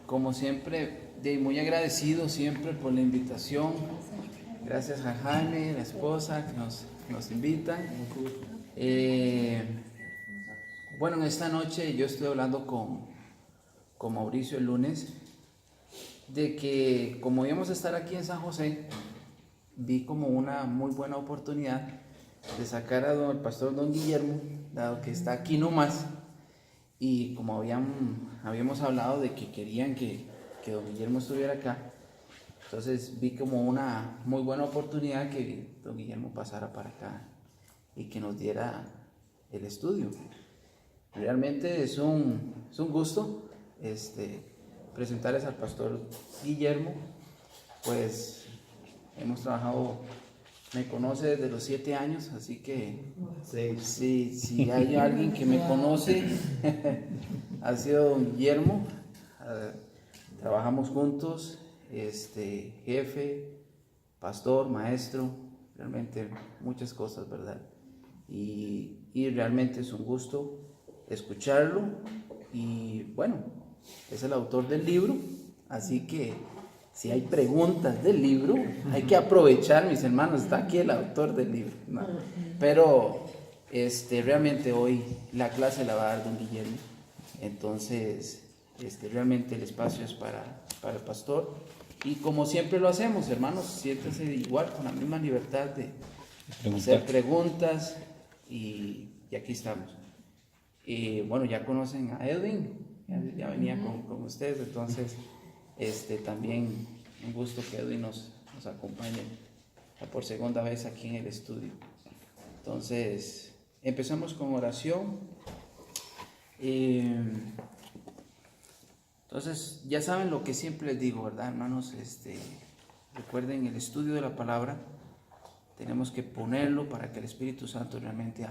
como siempre, muy agradecido siempre por la invitación. Gracias a Jaime, la esposa, que nos invitan. Bueno, en esta noche yo estoy hablando con Mauricio el lunes, de que como íbamos a estar aquí en San José, vi como una muy buena oportunidad de sacar al pastor don Guillermo, dado que está aquí nomás, y como habíamos hablado de que querían que don Guillermo estuviera acá, entonces vi como una muy buena oportunidad que don Guillermo pasara para acá y que nos diera el estudio. Realmente es un gusto presentarles al pastor Guillermo. Pues hemos trabajado, me conoce desde los 7 años, así que si hay alguien que me conoce, ha sido don Guillermo. Trabajamos juntos, jefe, pastor, maestro, realmente muchas cosas, ¿verdad? Y realmente es un gusto escucharlo. Y bueno, es el autor del libro, así que si hay preguntas del libro, hay que aprovechar, mis hermanos, está aquí el autor del libro, ¿no? Pero realmente hoy la clase la va a dar don Guillermo, entonces realmente el espacio es para el pastor, y como siempre lo hacemos, hermanos, siéntense igual con la misma libertad de hacer preguntas, y aquí estamos. Bueno, ya conocen a Edwin, ya venía con ustedes, entonces también un gusto que Edwin nos acompañe por segunda vez aquí en el estudio. Entonces empezamos con oración. Entonces ya saben lo que siempre les digo, ¿verdad, hermanos? Recuerden, el estudio de la palabra tenemos que ponerlo para que el Espíritu Santo realmente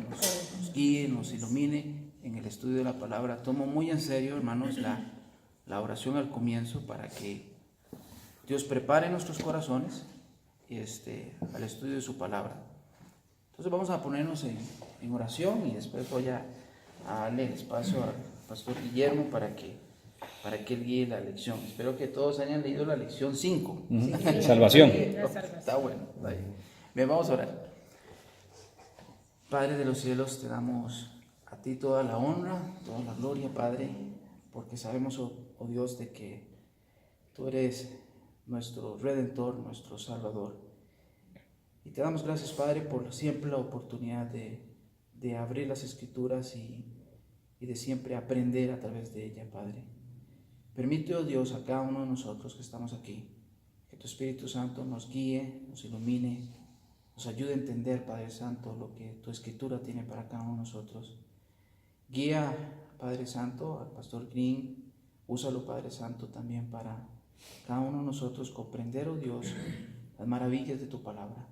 nos guíe, nos ilumine en el estudio de la palabra. Tomo muy en serio, hermanos, la oración al comienzo, para que Dios prepare nuestros corazones al estudio de su palabra. Entonces vamos a ponernos en oración, y después voy a darle el espacio al pastor Guillermo para que él guíe la lección. Espero que todos hayan leído la lección 5. Salvación. Está bueno, está bien. Bien, vamos a orar. Padre de los cielos, te damos a ti toda la honra, toda la gloria, Padre, porque sabemos, oh Dios, de que tú eres nuestro Redentor, nuestro Salvador. Y te damos gracias, Padre, por siempre la oportunidad de abrir las Escrituras y de siempre aprender a través de ella, Padre. Permite, oh Dios, a cada uno de nosotros que estamos aquí, que tu Espíritu Santo nos guíe, nos ilumine, nos ayude a entender, Padre Santo, lo que tu Escritura tiene para cada uno de nosotros. Guía, Padre Santo, al pastor Green. Úsalo, Padre Santo, también para cada uno de nosotros comprender, oh Dios, las maravillas de tu palabra.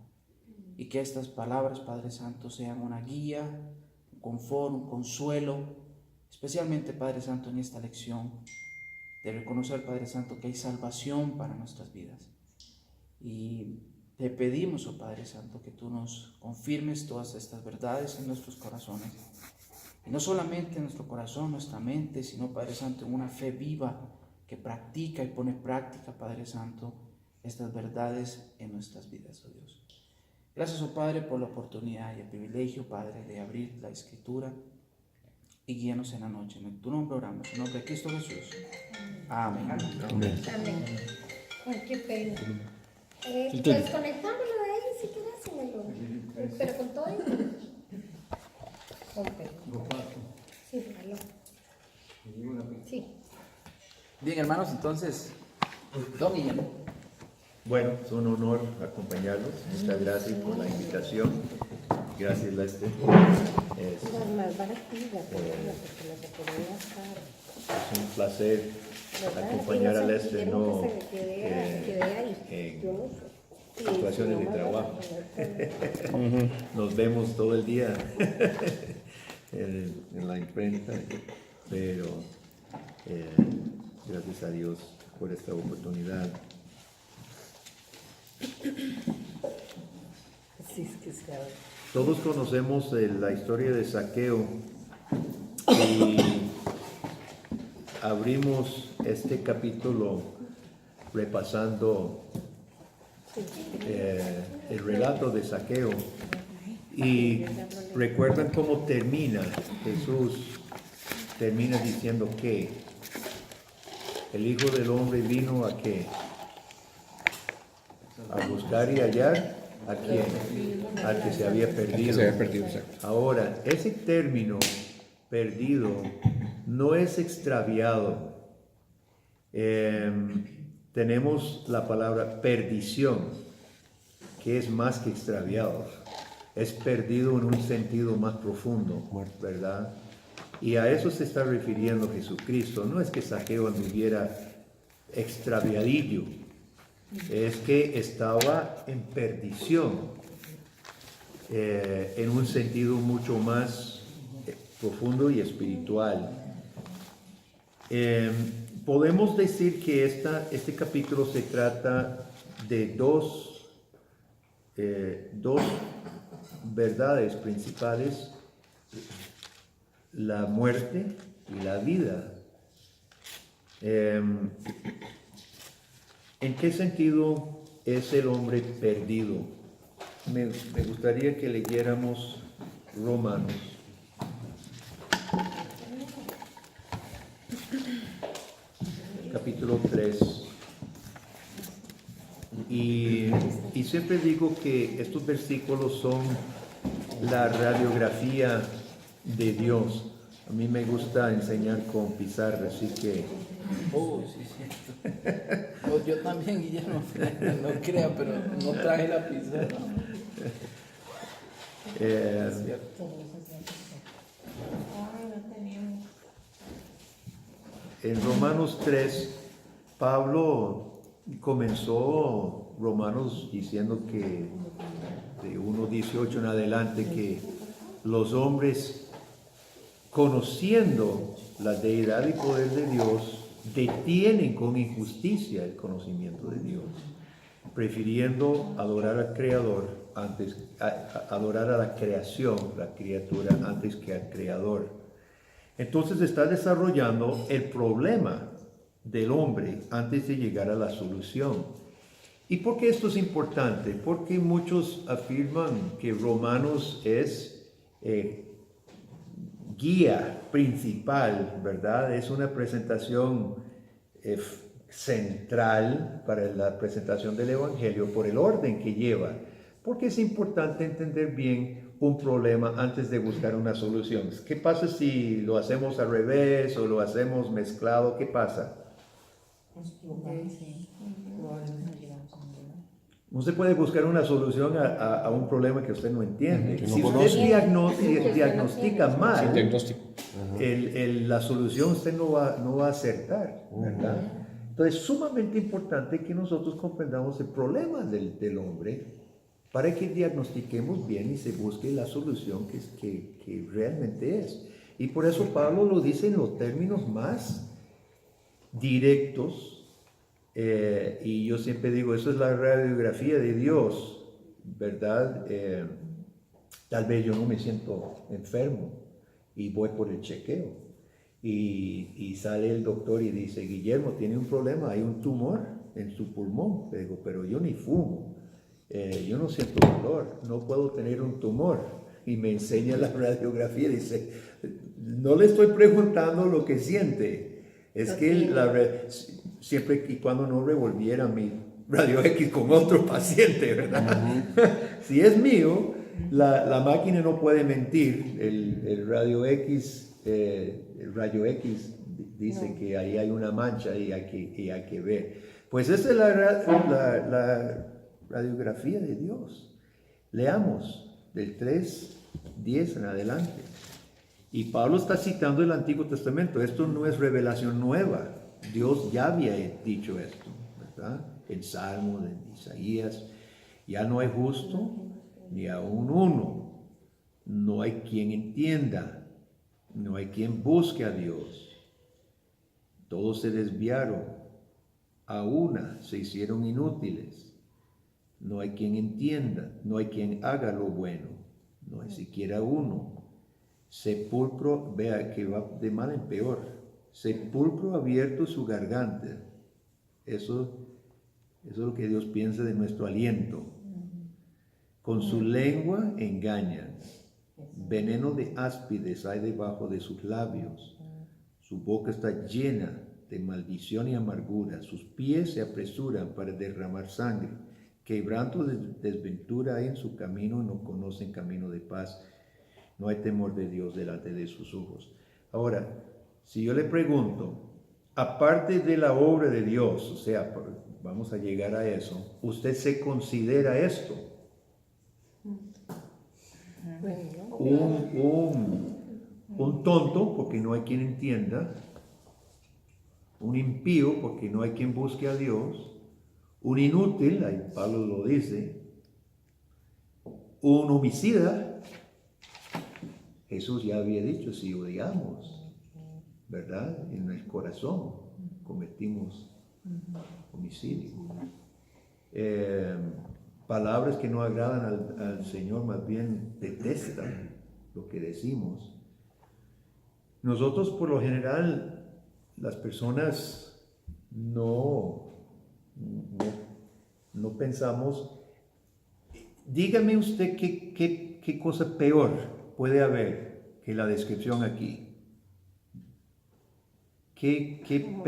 Y que estas palabras, Padre Santo, sean una guía, un confort, un consuelo, especialmente, Padre Santo, en esta lección, de reconocer, Padre Santo, que hay salvación para nuestras vidas. Y te pedimos, oh Padre Santo, que tú nos confirmes todas estas verdades en nuestros corazones. Y no solamente en nuestro corazón, nuestra mente, sino, Padre Santo, en una fe viva que practica y pone en práctica, Padre Santo, estas verdades en nuestras vidas, oh Dios. Gracias, oh Padre, por la oportunidad y el privilegio, Padre, de abrir la Escritura, y guíanos en la noche. En tu nombre oramos, en nombre de Cristo Jesús. Amén. Amén. Ay, qué pena. Desconectámoslo de ahí si quieres, pero con todo. Con pelo. Sí, sí. Bien, hermanos, entonces, don Guillermo. Bueno, es un honor acompañarlos. Muchas gracias por la invitación. Gracias, Lester. Es un placer acompañar a Lester, no en situaciones de trabajo. Nos vemos todo el día en la imprenta, pero gracias a Dios por esta oportunidad. Todos conocemos la historia de Zaqueo, y abrimos este capítulo repasando el relato de Zaqueo y recuerdan cómo termina. Jesús termina diciendo que el Hijo del Hombre vino a qué, a buscar y hallar a quién, al que se había perdido. Ahora, ese término perdido no es extraviado. Tenemos la palabra perdición, que es más que extraviado, es perdido en un sentido más profundo, ¿verdad? Y a eso se está refiriendo Jesucristo. No es que Zaqueo anduviera extraviadillo, es que estaba en perdición, en un sentido mucho más profundo y espiritual. Podemos decir que este capítulo se trata de dos verdades principales: la muerte y la vida. ¿En qué sentido es el hombre perdido? Me gustaría que leyéramos Romanos. Capítulo 3. Y siempre digo que estos versículos son la radiografía de Dios. A mí me gusta enseñar con pizarra, así que... Sí, sí. Yo también, Guillermo, no crea, pero no traje la pizarra. Es cierto. En Romanos 3, Pablo comenzó Romanos diciendo que de 1:18 en adelante que los hombres, conociendo la deidad y poder de Dios, detienen con injusticia el conocimiento de Dios, prefiriendo adorar al Creador antes, adorar a la creación, la criatura, antes que al Creador. Entonces está desarrollando el problema del hombre antes de llegar a la solución. ¿Y por qué esto es importante? Porque muchos afirman que Romanos es guía principal, ¿verdad? Es una presentación central para la presentación del Evangelio por el orden que lleva. Porque es importante entender bien un problema antes de buscar una solución. ¿Qué pasa si lo hacemos al revés o lo hacemos mezclado? ¿Qué pasa? No se puede buscar una solución a un problema que usted no entiende. Si usted diagnostica mal, la solución usted no va a acertar, ¿verdad? Entonces es sumamente importante que nosotros comprendamos el problema del hombre para que diagnostiquemos bien y se busque la solución que realmente es. Y por eso Pablo lo dice en los términos más directos. Y yo siempre digo, eso es la radiografía de Dios, ¿verdad? Tal vez yo no me siento enfermo y voy por el chequeo y sale el doctor y dice: Guillermo, tiene un problema, hay un tumor en su pulmón. Le digo: pero yo ni fumo, yo no siento dolor, no puedo tener un tumor. Y me enseña la radiografía y dice: no le estoy preguntando lo que siente, es que siempre y cuando no revolviera mi radio X con otro paciente, ¿verdad? Si es mío, la máquina no puede mentir. El rayo X dice que ahí hay una mancha y hay que ver. Pues esa es la radiografía de Dios. Leamos del 3:10 en adelante. Y Pablo está citando el Antiguo Testamento. Esto no es revelación nueva. Dios ya había dicho esto, ¿verdad? En Salmos, en Isaías: ya no hay justo ni aun uno, no hay quien entienda, no hay quien busque a Dios. Todos se desviaron, a una se hicieron inútiles. No hay quien entienda, no hay quien haga lo bueno, no hay siquiera uno. Sepulcro, vea que va de mal en peor. sepulcro abierto su garganta. Eso es lo que Dios piensa de nuestro aliento. Con su lengua engañan. Veneno de áspides hay debajo de sus labios. Su boca está llena de maldición y amargura. Sus pies se apresuran para derramar sangre. Quebranto de desventura hay en su camino, no conocen camino de paz. No hay temor de Dios delante de sus ojos. Ahora, si yo le pregunto, aparte de la obra de Dios, o sea, vamos a llegar a eso, ¿usted se considera esto? Un tonto, porque no hay quien entienda. Un impío, porque no hay quien busque a Dios. Un inútil, ahí Pablo lo dice. Un homicida. Jesús ya había dicho, si odiamos, ¿verdad? En el corazón cometimos homicidio. Palabras que no agradan al Señor, más bien detestan lo que decimos. Nosotros, por lo general, las personas no pensamos. Dígame usted qué cosa peor puede haber que la descripción aquí. ¿Qué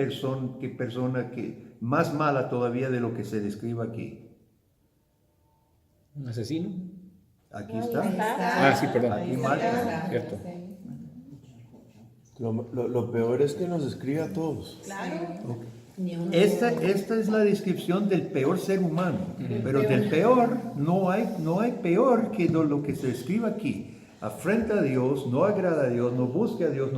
persona que más mala todavía de lo que se describe aquí? ¿Un asesino? Aquí está. Ah, sí, perdón. Aquí mata. Cierto. Lo peor es que nos escribe a todos. Claro. Esta es la descripción del peor ser humano, pero del peor no hay peor que lo que se escribe aquí. Afrenta a Dios, no agrada a Dios, no busca a Dios,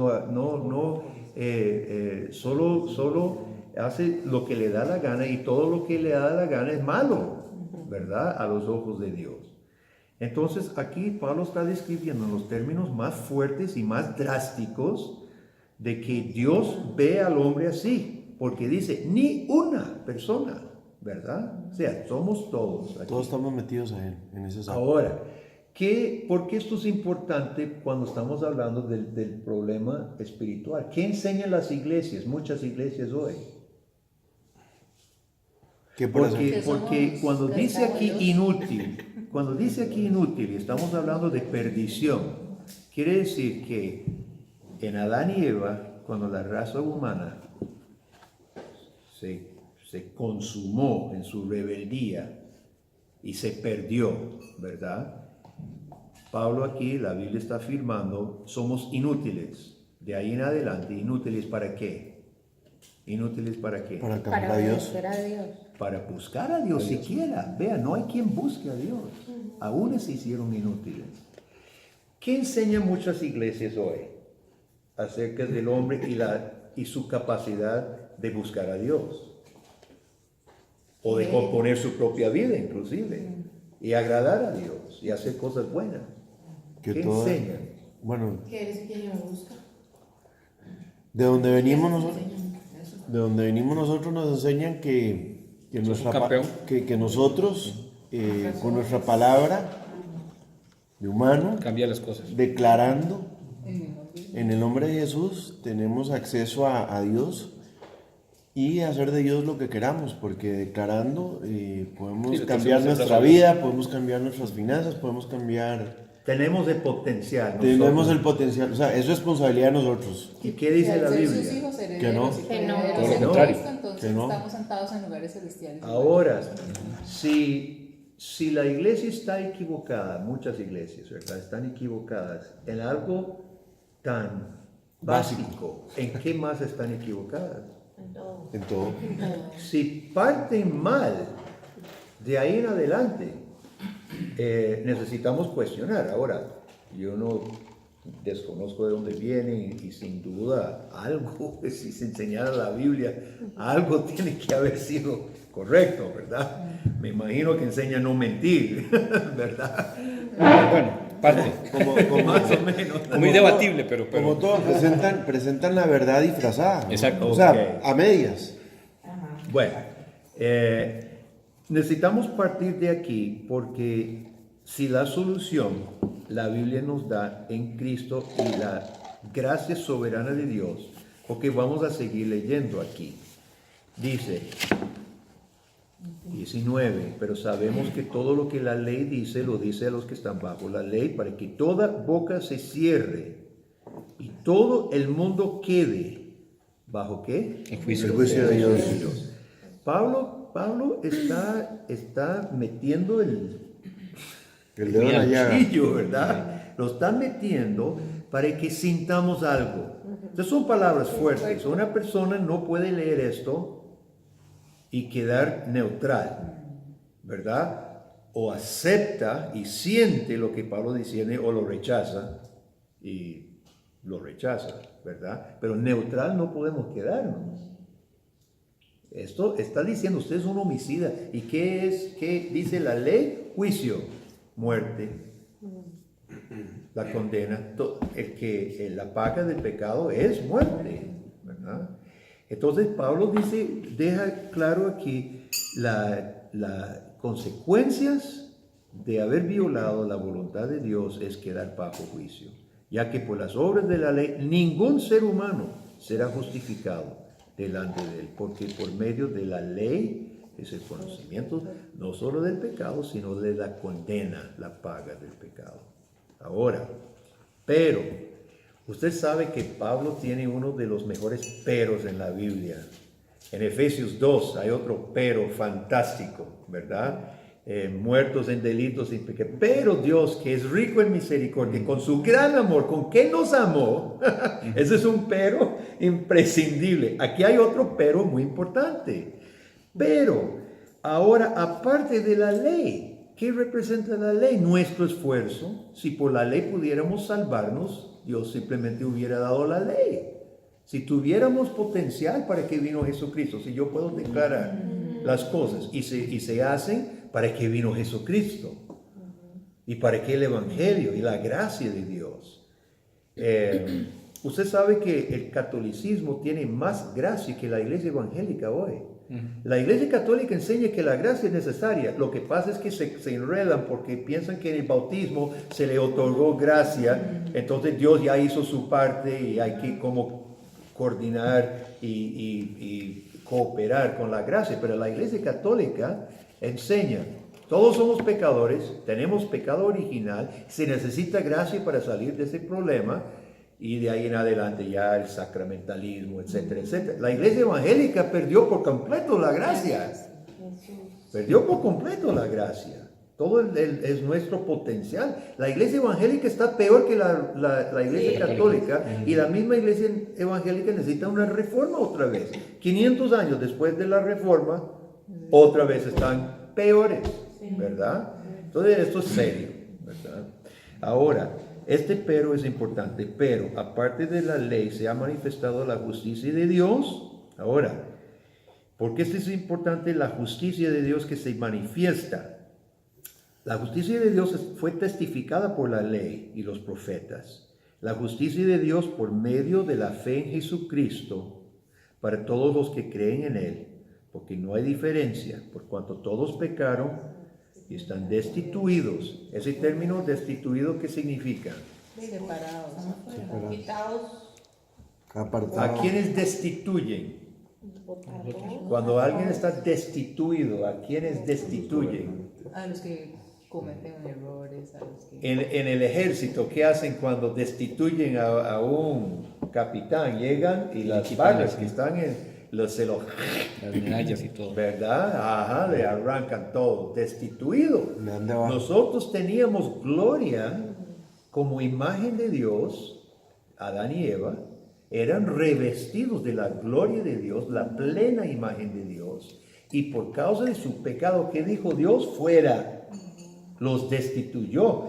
solo hace lo que le da la gana, y todo lo que le da la gana es malo, ¿verdad? A los ojos de Dios. Entonces aquí Pablo está describiendo en los términos más fuertes y más drásticos de que Dios ve al hombre así, porque dice, ni una persona, ¿verdad? O sea, somos todos aquí. Todos estamos metidos a él, en ese saco. Ahora, ¿por qué esto es importante cuando estamos hablando del problema espiritual? ¿Qué enseñan las iglesias, muchas iglesias hoy? ¿Qué por eso? Porque cuando dice aquí inútil, y estamos hablando de perdición, quiere decir que en Adán y Eva, cuando la raza humana se consumó en su rebeldía y se perdió, ¿verdad? Pablo aquí, la Biblia está afirmando, somos inútiles. De ahí en adelante, ¿inútiles para qué? ¿Inútiles para qué? Para cambiar Para a Dios. obedecer a Dios. Para buscar a Dios siquiera. Vea, no hay quien busque a Dios. Aún se hicieron inútiles. ¿Qué enseñan muchas iglesias hoy acerca del hombre y su capacidad de buscar a Dios? O de componer su propia vida, inclusive. Y agradar a Dios y hacer cosas buenas. ¿Qué enseñan? Bueno, Que eres quien me busca. de donde venimos nosotros nos enseñan que nosotros con nuestra palabra de humano, Cambia las cosas. declarando en el nombre de Jesús, tenemos acceso a Dios y hacer de Dios lo que queramos, porque declarando podemos Sí, cambiar entonces, nuestra vida, podemos cambiar nuestras finanzas, podemos cambiar... Tenemos el potencial. Tenemos nosotros. el potencial, o sea, es responsabilidad de nosotros. ¿Y qué dice la Ser sus Biblia? hijos Que herederos no. y Que no. coherederos Todo lo en contrario. Cristo, entonces Que no. estamos sentados en lugares celestiales. Ahora, si la iglesia está equivocada, muchas iglesias, ¿verdad? Están equivocadas en algo tan básico, ¿en qué más están equivocadas? En todo. Si parten mal, de ahí en adelante, necesitamos cuestionar. Ahora, yo no desconozco de dónde vienen y sin duda algo, si se enseñara la Biblia, algo tiene que haber sido correcto, ¿verdad? Me imagino que enseña a no mentir, ¿verdad? Bueno, parte. Más o menos. Muy debatible, pero. Como todos presentan la verdad disfrazada. Exacto. O sea, Ok. a medias. Bueno, necesitamos partir de aquí porque si la solución la Biblia nos da en Cristo y la gracia soberana de Dios, Ok, vamos a seguir leyendo aquí. Dice 19, pero sabemos que todo lo que la ley dice, lo dice a los que están bajo la ley, para que toda boca se cierre y todo el mundo quede. ¿Bajo qué? El juicio de Dios. Pablo está metiendo el dedo en la llaga. cuchillo, ¿verdad? Lo está metiendo para que sintamos algo. Entonces son palabras fuertes. Una persona no puede leer esto y quedar neutral, ¿verdad? O acepta y siente lo que Pablo dice o lo rechaza y lo rechaza, ¿verdad? Pero neutral no podemos quedarnos. Esto está diciendo, usted es un homicida. ¿Y qué es? ¿Qué dice la ley? Juicio, muerte. La condena, la paga del pecado es muerte, ¿verdad? Entonces Pablo deja claro aquí las consecuencias de haber violado la voluntad de Dios es quedar bajo juicio, ya que por las obras de la ley ningún ser humano será justificado delante de él, porque por medio de la ley es el conocimiento no solo del pecado, sino de la condena, la paga del pecado. Ahora, pero, usted sabe que Pablo tiene uno de los mejores peros en la Biblia. En Efesios 2 hay otro pero fantástico, ¿verdad? Muertos en delitos y pecados. Pero Dios, que es rico en misericordia, con su gran amor, con que nos amó, ese es un pero imprescindible. Aquí hay otro pero muy importante. Pero, ahora, aparte de la ley, ¿qué representa la ley? Nuestro esfuerzo. Si por la ley pudiéramos salvarnos, Dios simplemente hubiera dado la ley. Si tuviéramos potencial, ¿para qué vino Jesucristo? Si yo puedo declarar las cosas y se hacen, ¿para qué vino Jesucristo? ¿Y para qué el Evangelio y la gracia de Dios? Usted sabe que el catolicismo tiene más gracia que la iglesia evangélica hoy. La iglesia católica enseña que la gracia es necesaria. Lo que pasa es que se enredan porque piensan que en el bautismo se le otorgó gracia. Entonces Dios ya hizo su parte y hay que como coordinar y cooperar con la gracia. Pero la iglesia católica enseña, todos somos pecadores, tenemos pecado original, se necesita gracia para salir de ese problema. Y de ahí en adelante ya el sacramentalismo, etcétera, etcétera. La iglesia evangélica perdió por completo la gracia. Perdió por completo la gracia. Todo es nuestro potencial. La iglesia evangélica está peor que la iglesia católica. Y la misma iglesia evangélica necesita una reforma otra vez. 500 años después de la reforma, otra vez están peores, ¿verdad? Entonces esto es serio, ¿verdad? Ahora, este pero es importante, pero aparte de la ley se ha manifestado la justicia de Dios. Ahora, ¿por qué esto es importante? La justicia de Dios que se manifiesta. La justicia de Dios fue testificada por la ley y los profetas. La justicia de Dios por medio de la fe en Jesucristo para todos los que creen en Él, porque no hay diferencia, por cuanto todos pecaron y están destituidos. Ese término destituido, ¿qué significa? Separados, quitados. ¿A quiénes destituyen? Cuando alguien está destituido, ¿a quiénes destituyen? A los que cometen errores, a los que... En el ejército, ¿qué hacen cuando destituyen a un capitán? Llegan y las balas que están las medallas y todo, ¿verdad? Ajá, le arrancan todo, destituido. Nosotros teníamos gloria como imagen de Dios. Adán y Eva eran revestidos de la gloria de Dios, la plena imagen de Dios, y por causa de su pecado, ¿qué dijo Dios? Fuera. Los destituyó.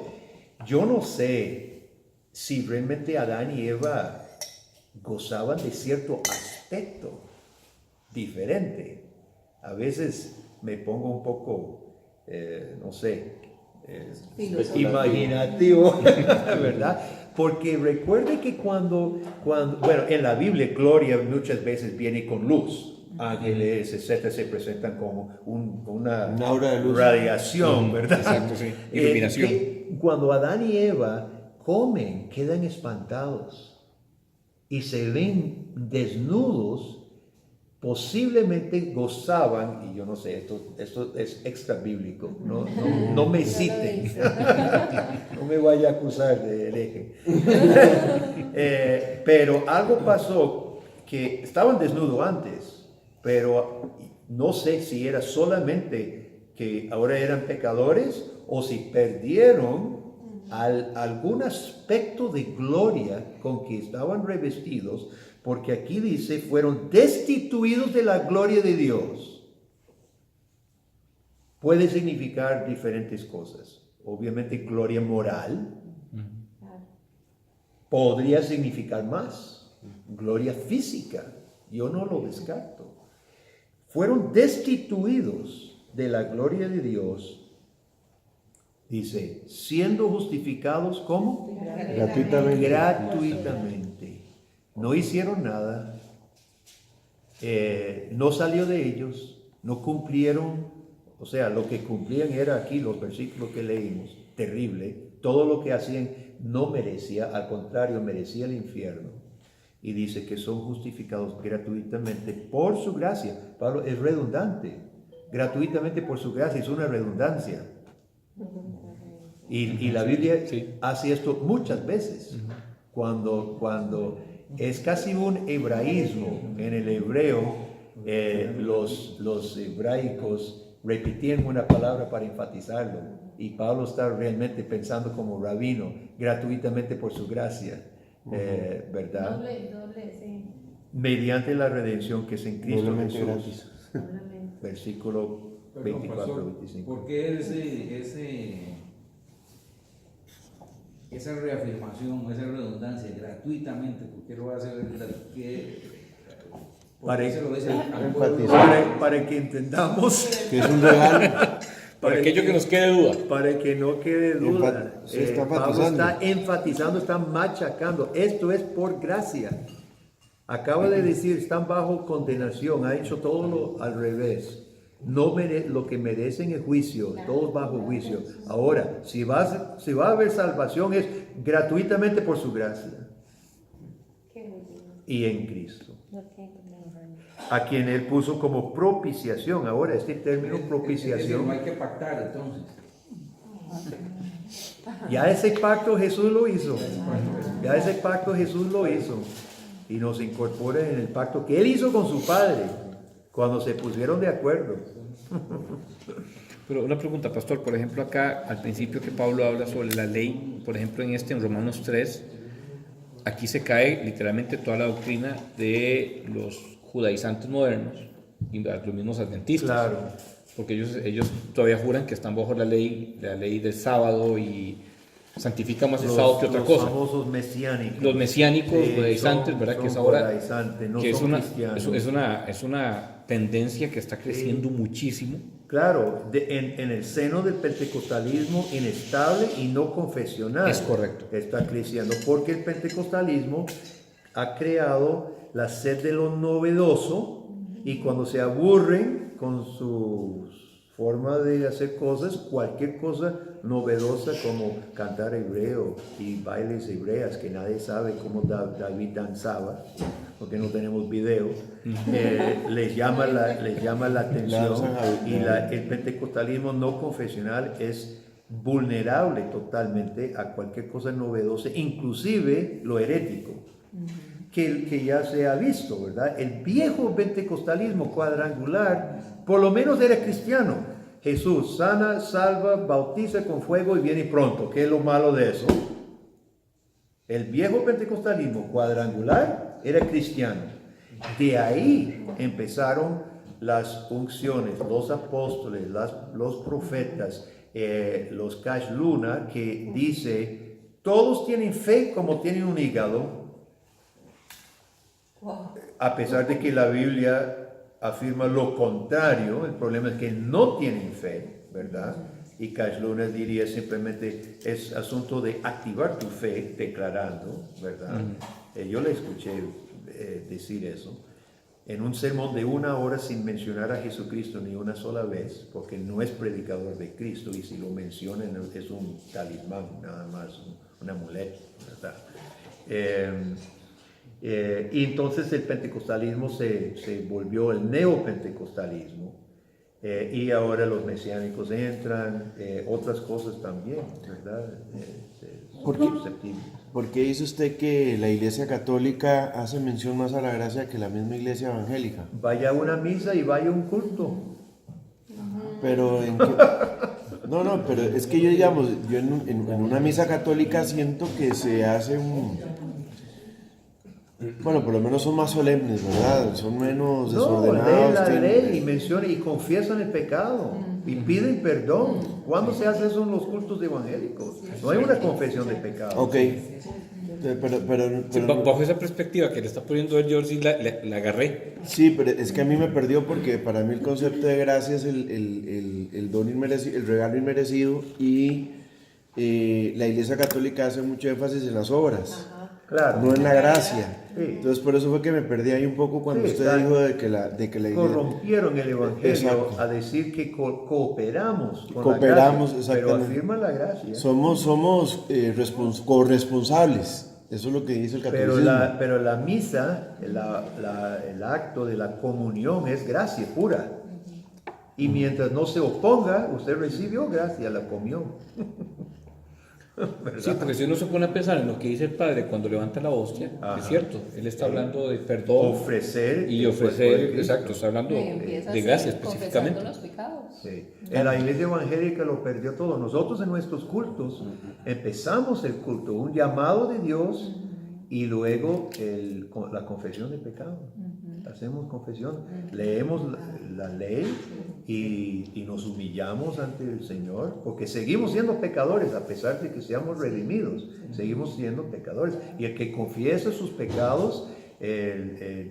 Yo no sé si realmente Adán y Eva gozaban de cierto aspecto diferente. A veces me pongo un poco, no sé, imaginativo, ¿verdad? Porque recuerde que cuando, bueno, en la Biblia gloria muchas veces viene con luz. Ángeles, etcétera, se presentan como una aura de luz, radiación, ¿verdad? Exacto, sí. Iluminación. Cuando Adán y Eva comen, quedan espantados. y se ven desnudos, posiblemente gozaban, y yo no sé, esto es extra bíblico, no me citen, no me vaya a acusar de hereje. Pero algo pasó, que estaban desnudos antes, pero no sé si era solamente que ahora eran pecadores o si perdieron algún aspecto de gloria con que estaban revestidos, porque aquí dice, fueron destituidos de la gloria de Dios. Puede significar diferentes cosas. Obviamente gloria moral. Podría significar más. Gloria física. Yo no lo descarto. Fueron destituidos de la gloria de Dios. Dice, siendo justificados, ¿cómo? Gratuitamente. No hicieron nada, no salió de ellos, no cumplieron, o sea, lo que cumplían era aquí los versículos que leímos, terrible, todo lo que hacían no merecía, al contrario, merecía el infierno. Y dice que son justificados gratuitamente por su gracia. Pablo es redundante, gratuitamente por su gracia, es una redundancia. Y la Biblia hace esto muchas veces, cuando es casi un hebraísmo en el hebreo, los hebraicos repetían una palabra para enfatizarlo, y Pablo está realmente pensando como rabino, gratuitamente por su gracia, ¿verdad? Doble, sí. Mediante la redención que es en Cristo Doblemente Jesús. gratis. Versículo 24-25. ¿Por qué esa reafirmación, esa redundancia, gratuitamente? ¿Por qué lo va a hacer para que entendamos Que es un regalo. Para aquello que nos quede duda. Para que no quede duda, Se está Pablo enfatizando. está enfatizando, está machacando. Esto es por gracia. Acaba de decir, están bajo condenación, ha hecho todo lo al revés. No lo que merecen es juicio, todos bajo juicio. Ahora, si va a haber salvación, es gratuitamente por su gracia y en Cristo, a quien Él puso como propiciación. Ahora, este término propiciación, no hay que pactar, entonces. ya ese pacto Jesús lo hizo. Ya ese pacto Jesús lo hizo. Y nos incorpora en el pacto que Él hizo con su Padre, cuando se pusieron de acuerdo. Pero una pregunta, pastor, por ejemplo, acá al principio que Pablo habla sobre la ley, por ejemplo, en Romanos 3, aquí se cae literalmente toda la doctrina de los judaizantes modernos y los mismos adventistas. Claro. Porque ellos todavía juran que están bajo la ley del sábado y santifican más el sábado que otra cosa. Los famosos mesiánicos. Los mesiánicos, judaizantes, ¿verdad? Son Que es ahora judaizantes, no que son es cristianos. es una tendencia que está creciendo muchísimo. Claro, en el seno del pentecostalismo inestable y no confesional. Es correcto. Está creciendo porque el pentecostalismo ha creado la sed de lo novedoso, y cuando se aburren con su forma de hacer cosas, cualquier cosa novedosa como cantar hebreo y bailes hebreas que nadie sabe cómo David danzaba, porque no tenemos video, les llama la atención. Y el pentecostalismo no confesional es vulnerable totalmente a cualquier cosa novedosa, inclusive lo herético, que ya se ha visto, ¿verdad? El viejo pentecostalismo cuadrangular por lo menos era cristiano. Jesús sana, salva, bautiza con fuego y viene pronto. ¿Qué es lo malo de eso? El viejo pentecostalismo cuadrangular era cristiano. De ahí empezaron las unciones, los apóstoles, los profetas, los Cash Luna, que dice, todos tienen fe como tienen un hígado, a pesar de que la Biblia afirma lo contrario. El problema es que no tienen fe, ¿verdad? Y Cash Luna diría simplemente es asunto de activar tu fe declarando, ¿verdad? Yo le escuché decir eso en un sermón de 1 hora sin mencionar a Jesucristo ni una sola vez, porque no es predicador de Cristo, y si lo mencionan es un talismán, nada más, un amuleto, ¿verdad? Y entonces el pentecostalismo se volvió el neopentecostalismo. Y ahora los mesiánicos entran, otras cosas también, ¿verdad? Susceptibles. ¿Por qué dice usted que la Iglesia Católica hace mención más a la gracia que la misma Iglesia Evangélica? Vaya a una misa y vaya a un culto. Pero no, pero es que yo, digamos, yo en una misa católica siento que se hace bueno, por lo menos son más solemnes, ¿verdad? Son menos No, desordenados. leen la ley y mencionan y confiesan el pecado y piden perdón. ¿Cuándo se hace eso en los cultos evangélicos? No hay una confesión de pecado. Ok, Sí, bajo esa perspectiva que le está poniendo el George, la agarré. sí, pero es que a mí me perdió porque para mí el concepto de gracia es el don inmerecido, el regalo inmerecido, y la Iglesia Católica hace mucho énfasis en las obras. Claro. No en la gracia. Sí. Entonces por eso fue que me perdí ahí un poco cuando Sí, usted está. dijo de que la iglesia... Corrompieron el evangelio Exacto. a decir que cooperamos con Cooperamos, la gracia, pero exactamente. afirman la gracia. Somos corresponsables. Eso es lo que dice el catolicismo. Pero la misa, el acto de la comunión es gracia pura. Y mientras no se oponga, usted recibió gracia, la comunión. Sí, porque si uno se pone a pensar en lo que dice el Padre cuando levanta la hostia, Ajá. es cierto, Él está hablando de perdón Ofrecer y el cuerpo de ofrecer, Cristo. exacto, está hablando Y empieza de así, gracia confesando específicamente. los pecados. Sí. En la iglesia evangélica lo perdió todo. Nosotros en nuestros cultos empezamos el culto, un llamado de Dios y luego la confesión de pecado. Hacemos confesión, leemos la ley y nos humillamos ante el Señor, porque seguimos siendo pecadores, a pesar de que seamos redimidos, seguimos siendo pecadores. Y el que confiesa sus pecados,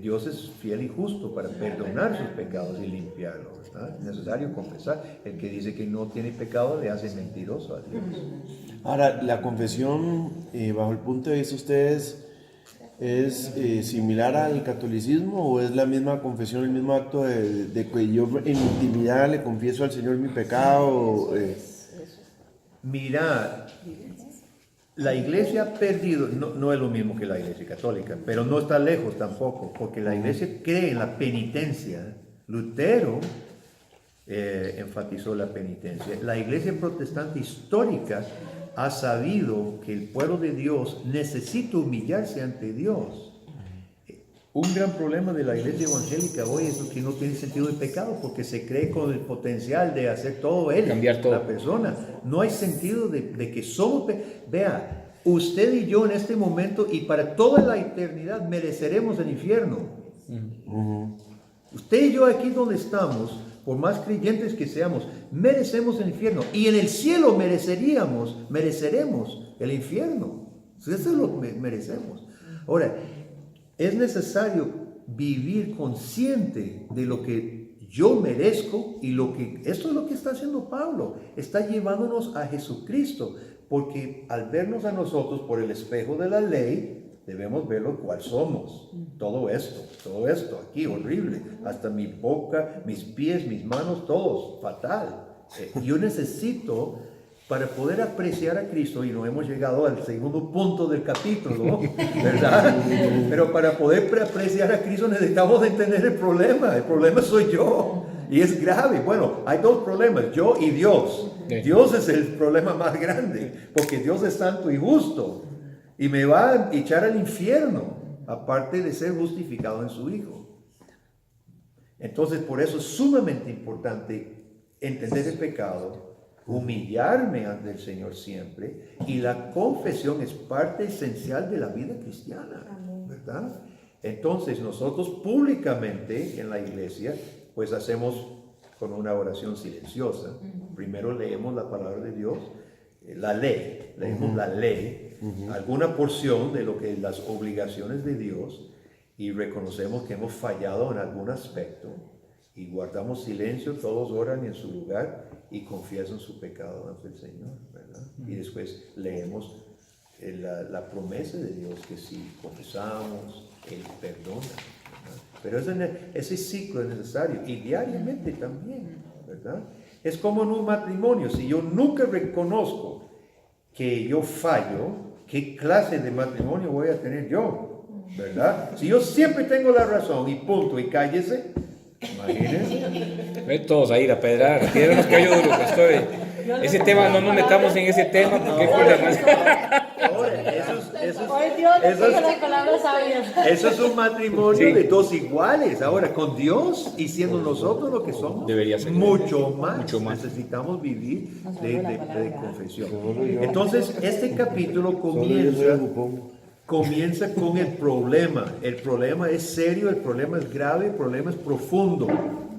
Dios es fiel y justo para perdonar sus pecados y limpiarlos, ¿verdad? Es necesario confesar. El que dice que no tiene pecado le hace mentiroso a Dios. Ahora, la confesión, bajo el punto de vista de ustedes, ¿es similar al catolicismo o es la misma confesión, el mismo acto de que yo en intimidad le confieso al Señor mi pecado? Mira, la iglesia ha perdido, no es lo mismo que la iglesia católica, pero no está lejos tampoco, porque la iglesia cree en la penitencia. Lutero enfatizó la penitencia. La iglesia protestante histórica ha sabido que el pueblo de Dios necesita humillarse ante Dios. Un gran problema de la iglesia evangélica hoy es que no tiene sentido de pecado, porque se cree con el potencial de hacer todo él, Cambiar todo. la persona. No hay sentido de que somos... Vea, usted y yo en este momento y para toda la eternidad mereceremos el infierno. Usted y yo aquí donde estamos, por más creyentes que seamos, merecemos el infierno. Y en el cielo mereceremos el infierno. Eso es lo que merecemos. Ahora, es necesario vivir consciente de lo que yo merezco y esto es lo que está haciendo Pablo. Está llevándonos a Jesucristo, porque al vernos a nosotros por el espejo de la ley, debemos ver lo cual somos. Todo esto aquí, horrible. Hasta mi boca, mis pies, mis manos, todos, fatal. Yo necesito, para poder apreciar a Cristo, y no hemos llegado al segundo punto del capítulo, ¿verdad? Pero para poder apreciar a Cristo necesitamos entender el problema. El problema soy yo. Y es grave. Bueno, hay dos problemas, yo y Dios. Dios es el problema más grande, porque Dios es santo y justo. Y me va a echar al infierno, aparte de ser justificado en su Hijo. Entonces, por eso es sumamente importante entender el pecado, humillarme ante el Señor siempre, y la confesión es parte esencial de la vida cristiana, ¿verdad? Entonces, nosotros públicamente en la iglesia, pues hacemos con una oración silenciosa. Primero leemos la palabra de Dios, la ley, leemos la ley, alguna porción de lo que las obligaciones de Dios, y reconocemos que hemos fallado en algún aspecto y guardamos silencio, todos oran en su lugar y confiesan su pecado ante el Señor, ¿verdad? Y después leemos la promesa de Dios que si confesamos, Él perdona, ¿verdad? Pero ese ciclo es necesario y diariamente también, ¿verdad? Es como en un matrimonio. Si yo nunca reconozco que yo fallo, ¿qué clase de matrimonio voy a tener yo? ¿verdad? Si yo siempre tengo la razón y punto, y cállese, imagínense. Ven todos ahí, la pedrada, tiraron los callos duros, pastor. Ese tema, no nos metamos en ese tema porque hay problemas. Ahora, eso es un matrimonio de dos iguales. Ahora, con Dios y siendo nosotros lo que somos, Debería ser. mucho más. Mucho más. Necesitamos vivir de confesión. Entonces, este capítulo Solo yo soy el bupón. comienza con el problema. El problema es serio, el problema es grave, el problema es profundo.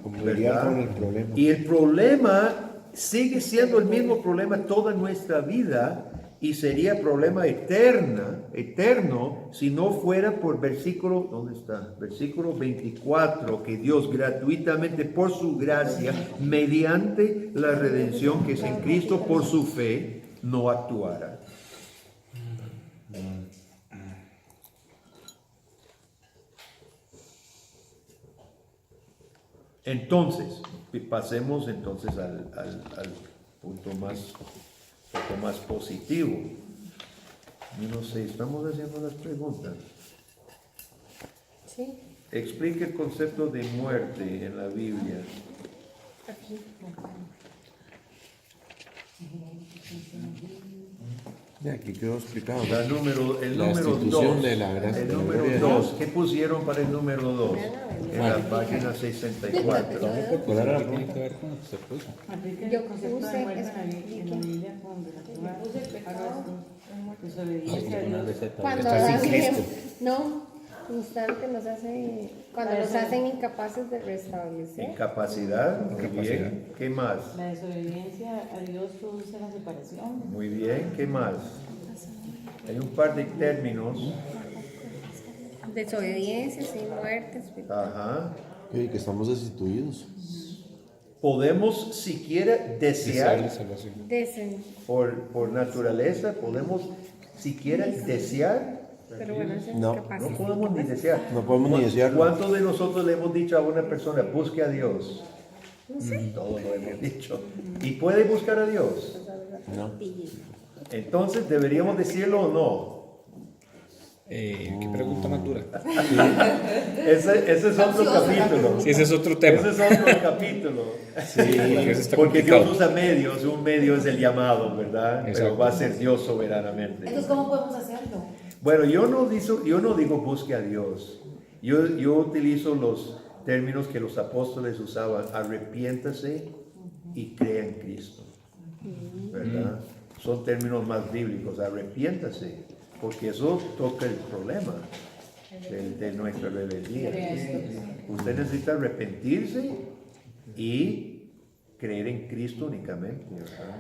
Como ¿verdad? lidiar con el problema. Y el problema sigue siendo el mismo problema toda nuestra vida y sería problema eterno, si no fuera por versículo, ¿dónde está? Versículo 24, que Dios gratuitamente por su gracia, mediante la redención que es en Cristo por su fe, no actuara. Entonces, pasemos entonces al punto más, poco más positivo. Yo no sé, estamos haciendo las preguntas. Sí, Explique el concepto de muerte en la Biblia. aquí. Ya, aquí quedó explicado. El número institución 2. de la gracia. El número 2. ¿Qué pusieron para el número 2? En la página 64. Pues ahora tiene que ver con lo que se puso. Yo puse cuando Estás sin hacen, Cristo. no, instante nos hace, cuando nos hacen incapaces de restablecer. Incapacidad. Muy bien. ¿Qué más? La desobediencia a Dios produce la separación. Muy bien. ¿Qué más? Hay un par de términos. Desobediencia, sí, muerte espiritual. Ajá. Que estamos destituidos. Podemos siquiera Desear la desear, salvación. por naturaleza, podemos siquiera desear. Pero bueno, eso es No, incapaces. No podemos ni desear. No podemos ni desearlo. ¿Cuántos de nosotros le hemos dicho a una persona, busque a Dios? Todos lo hemos dicho. ¿Y puede buscar a Dios? No. Entonces, ¿deberíamos decirlo o no? ¿Qué pregunta más dura? Ese es otro capítulo. Sí, ese es otro tema. Ese es otro capítulo. Porque eso está Porque complicado. Dios usa medios, un medio es el llamado, ¿verdad? Pero Exacto. va a ser Dios soberanamente. Entonces, ¿cómo podemos hacerlo? Bueno, yo no digo busque a Dios. Yo utilizo los términos que los apóstoles usaban, arrepiéntase y crea en Cristo, ¿verdad? Son términos más bíblicos, arrepiéntase, porque eso toca el problema de nuestra rebeldía. Usted necesita arrepentirse y creer en Cristo únicamente, ¿verdad?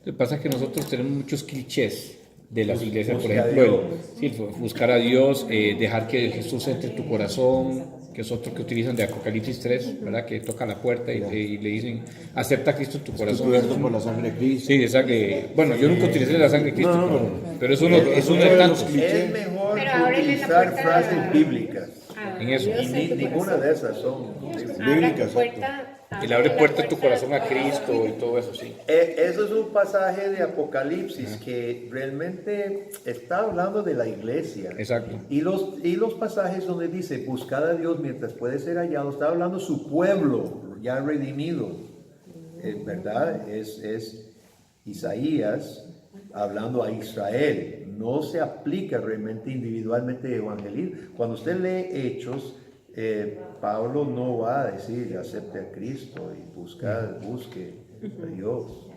Lo que pasa es que nosotros tenemos muchos clichés de las iglesias, por Busca a ejemplo, Dios. buscar a Dios, dejar que Jesús entre en tu corazón, que es otro que utilizan de Apocalipsis 3, ¿verdad? Que toca la puerta y le dicen, acepta a Cristo en tu Estoy corazón. cubierto por la sangre de Cristo. Sí, esa que, bueno, yo nunca utilicé la sangre de Cristo, No, pero es uno de tantos. Es mejor Pero ábrele la utilizar puerta frases bíblicas. En eso. Y ninguna de esas son bíblicas. Bíblicas, Y le abre puerta a tu corazón a Cristo y todo eso, sí. Eso es un pasaje de Apocalipsis que realmente está hablando de la iglesia. Exacto. Y los pasajes donde dice buscad a Dios mientras puede ser hallado, está hablando su pueblo ya redimido. ¿Verdad? Es Isaías hablando a Israel. No se aplica realmente individualmente evangelismo. Cuando usted lee Hechos, Pablo no va a decir acepte a Cristo y busque a Dios.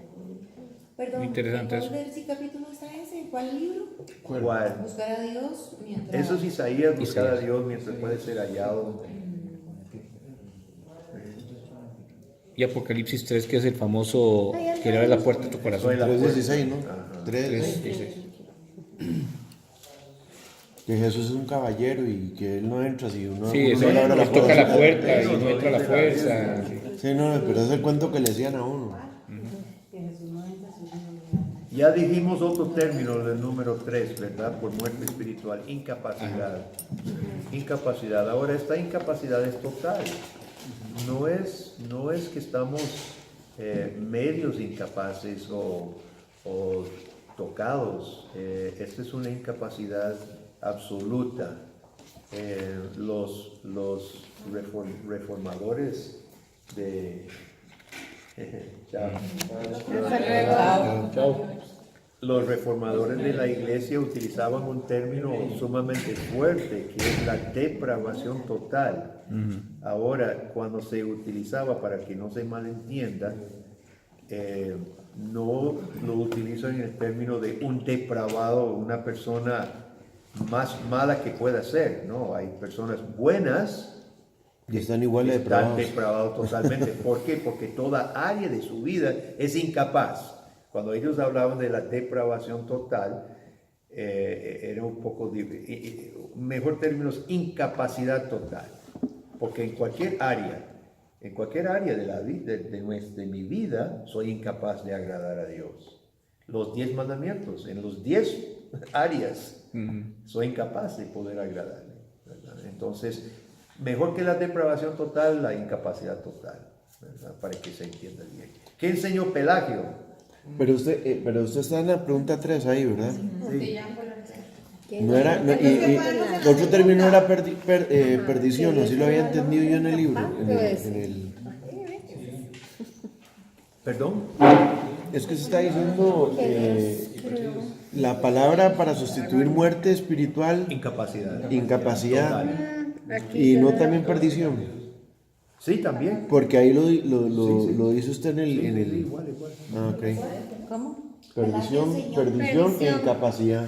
Perdón, Interesante ¿en eso. cuál capítulo está ese? ¿En cuál libro? ¿Cuál? Buscar a Dios mientras... Eso es Isaías, buscar a Dios mientras puede ser hallado. Y Apocalipsis 3, que es el famoso que le abre la puerta a tu corazón. Soy la 3:16, ¿no? Ajá. 3. Que Jesús es un caballero y que Él no entra si uno, Sí, uno eso, le abre le toca la puerta y Eso no lo entra a la dice la fuerza. Biblia. Sí, no, pero es el cuento que le decían a uno. Ya dijimos otro término del número 3, ¿verdad? Por muerte espiritual, incapacidad. Incapacidad. Ahora, esta incapacidad es total. No es que estamos medios incapaces o tocados. Esta es una incapacidad absoluta. reformadores de... Chao. Chao. Los reformadores de la iglesia utilizaban un término sumamente fuerte, que es la depravación total. Ahora, cuando se utilizaba, para que no se malentienda, no lo utilizan en el término de un depravado, una persona más mala que pueda ser, ¿no? Hay personas buenas Y están igual de están depravados. depravados totalmente. ¿Por qué? Porque toda área de su vida es incapaz. Cuando ellos hablaban de la depravación total, era un poco, mejor término es incapacidad total. Porque en cualquier área de la vida, de mi vida, soy incapaz de agradar a Dios. Los 10 mandamientos, en los 10 áreas, soy incapaz de poder agradarle, ¿verdad? Entonces, mejor que la depravación total, la incapacidad total, ¿verdad? Para que se entienda bien. ¿Qué enseñó Pelagio? Pero usted está en la pregunta 3 ahí, ¿verdad? Sí. No era, otro término era perdición, así lo había entendido yo en el libro. ¿Perdón? Es que se está diciendo la palabra para sustituir muerte espiritual, Incapacidad. incapacidad, Total. y no también perdición. Sí, también. Porque ahí lo dice usted en el... Igual. Ah, ok. ¿Cómo? Perdición e incapacidad.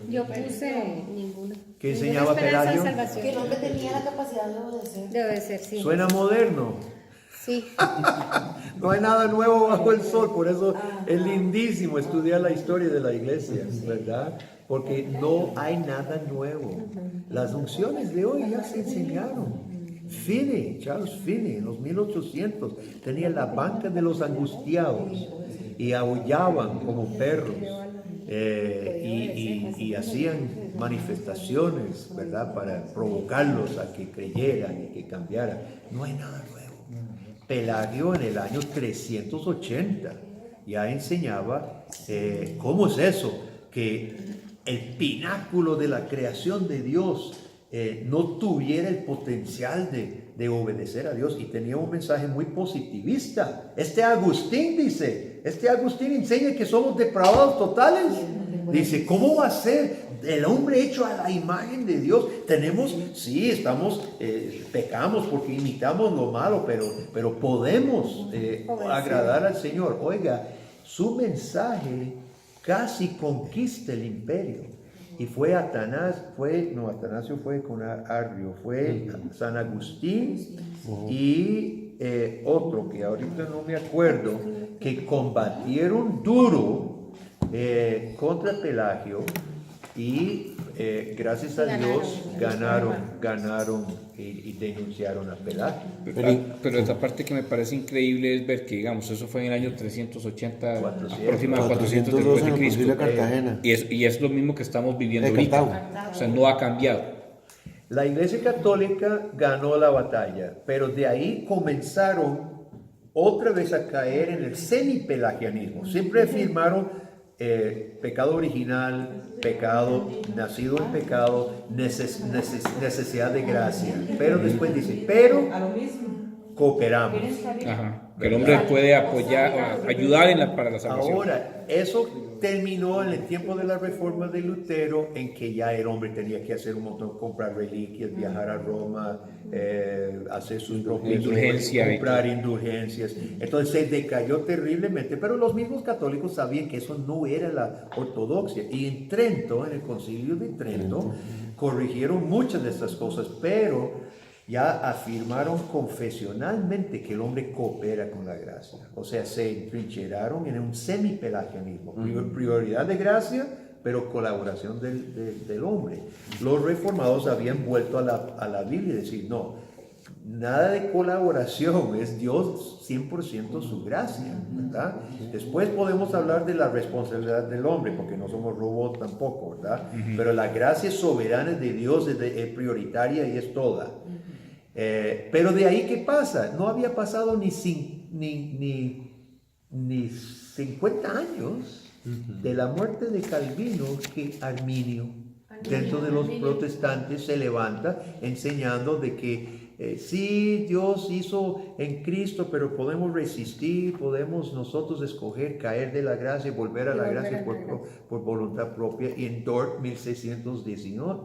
Yo puse ninguna. ¿Qué enseñaba Esperanza de Pelagio? salvación. Que el hombre tenía la capacidad de obedecer. Debe ser, sí. Suena moderno. Sí. No hay nada nuevo bajo el sol, por eso es lindísimo estudiar la historia de la iglesia, ¿verdad? Porque no hay nada nuevo. Las unciones de hoy ya se enseñaron. Charles Finney, en los 1800, tenía la banca de los angustiados y aullaban como perros y hacían manifestaciones, ¿verdad? Para provocarlos a que creyeran y que cambiaran. No hay nada nuevo. Pelagio en el año 380 ya enseñaba cómo es eso, que el pináculo de la creación de Dios no tuviera el potencial de obedecer a Dios, y tenía un mensaje muy positivista. Agustín enseña que somos depravados totales. Dice, ¿cómo va a ser el hombre hecho a la imagen de Dios? Pecamos porque imitamos lo malo, pero podemos agradar al Señor. Oiga, su mensaje casi conquista el imperio. Y fue Atanasio fue con Arrio, fue San Agustín y otro que ahorita no me acuerdo, que combatieron duro contra Pelagio y gracias a Dios ganaron y denunciaron a Pelagio. Pero esta parte que me parece increíble es ver que, digamos, eso fue en el año 380, 400, aproximadamente 400 402 después en de el Concilio de Cristo. Cartagena. Y es lo mismo que estamos viviendo De ahorita. Cartago. O sea, no ha cambiado. La Iglesia Católica ganó la batalla, pero de ahí comenzaron otra vez a caer en el semipelagianismo. Siempre afirmaron pecado original, pecado, nacido en pecado, necesidad de gracia. Pero después dice, pero cooperamos. Ajá. Que el hombre puede apoyar, ayudar para la salvación. Ahora, eso terminó en el tiempo de la reforma de Lutero, en que ya el hombre tenía que hacer un montón, comprar reliquias, viajar a Roma, hacer sus propias Indulgencia, comprar indulgencias. Entonces se decayó terriblemente, pero los mismos católicos sabían que eso no era la ortodoxia. Y en Trento, en el Concilio de Trento, corrigieron muchas de estas cosas, pero ya afirmaron confesionalmente que el hombre coopera con la gracia. O sea, se entrincheraron en un semipelagianismo. Prioridad de gracia, pero colaboración del hombre. Los reformados habían vuelto a la Biblia y decir, no, nada de colaboración, es Dios 100% su gracia, ¿verdad? Después podemos hablar de la responsabilidad del hombre, porque no somos robots tampoco, ¿verdad? Pero la gracia soberana de Dios es prioritaria y es toda. Pero de ahí, ¿qué pasa? No había pasado ni 50 años de la muerte de Calvino que Arminio dentro de los protestantes se levanta enseñando de que sí, Dios hizo en Cristo, pero podemos resistir, podemos nosotros escoger caer de la gracia y volver a la gracia por voluntad propia. Y en Dort 1619